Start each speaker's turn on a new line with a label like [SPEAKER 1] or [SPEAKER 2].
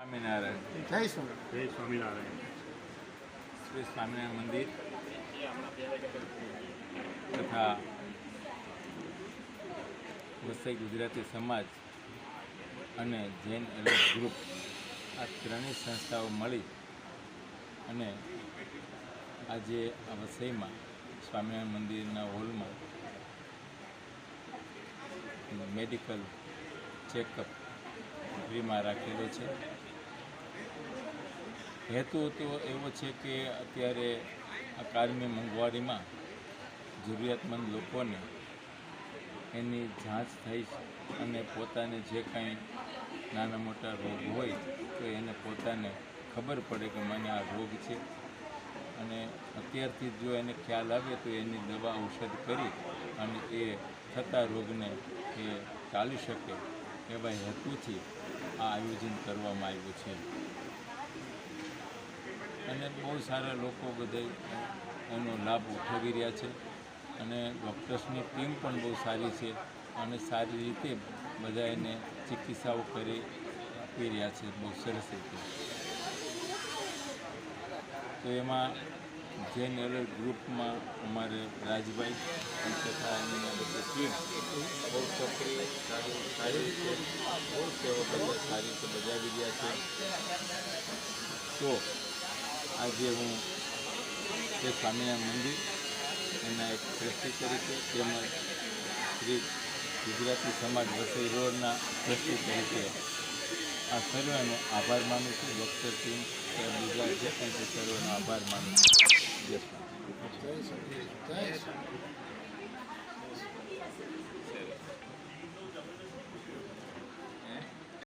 [SPEAKER 1] સ્વામિનારાયણ.
[SPEAKER 2] જય સ્વામિનારાયણ.
[SPEAKER 3] જય સ્વામિનારાયણ.
[SPEAKER 1] શ્રી સ્વામિનારાયણ મંદિર તથા વસઈ ગુજરાતી સમાજ અને જૈન એલર્ટ ગ્રુપ આ ત્રણેય સંસ્થાઓ મળી અને આજે આ વસઈમાં સ્વામિનારાયણ મંદિરના હોલમાં મેડિકલ ચેકઅપ ફ્રીમાં રાખેલો છે. હેતુ તો એવો છે કે અત્યારે આ કાળની મોંઘવારીમાં જરૂરિયાતમંદ લોકોને એની જાંચ થઈ અને પોતાને જે કાંઈ નાના મોટા રોગ હોય તો એને પોતાને ખબર પડે કે મને આ રોગ છે અને અત્યારથી જો એને ખ્યાલ આવે તો એની દવા ઔષધ કરી અને એ થતા રોગને એ ટાળી શકે એવા હેતુથી આ આયોજન કરવામાં આવ્યું છે. અને બહુ સારા લોકો બધા એનો લાભ ઉઠાવી રહ્યા છે અને ડૉક્ટર્સની ટીમ પણ બહુ સારી છે અને સારી રીતે બધા એને ચિકિત્સાઓ કરી આપી રહ્યા છે બહુ સરસ રીતે. તો એમાં જૈન એલર્ટ ગ્રુપમાં અમારે રાજભાઈ તથા એની બધી ટીમ બહુ સક્રિય સારી રીતે બહુ સેવા બધા સારી રીતે બજાવી રહ્યા છે. તો આજે હું શ્રી સ્વામિનારાયણ મંદિર એના એક ટ્રસ્ટી તરીકે તેમજ શ્રી ગુજરાતી સમાજ વસઈ રોડના ટ્રસ્ટી તરીકે આ સર્વેનો આભાર માનું છું. ડૉક્ટર ટીમ બીજા જે કંઈ છે સર્વેનો આભાર માનું છું.
[SPEAKER 2] જય સ્વામિનારાયણ.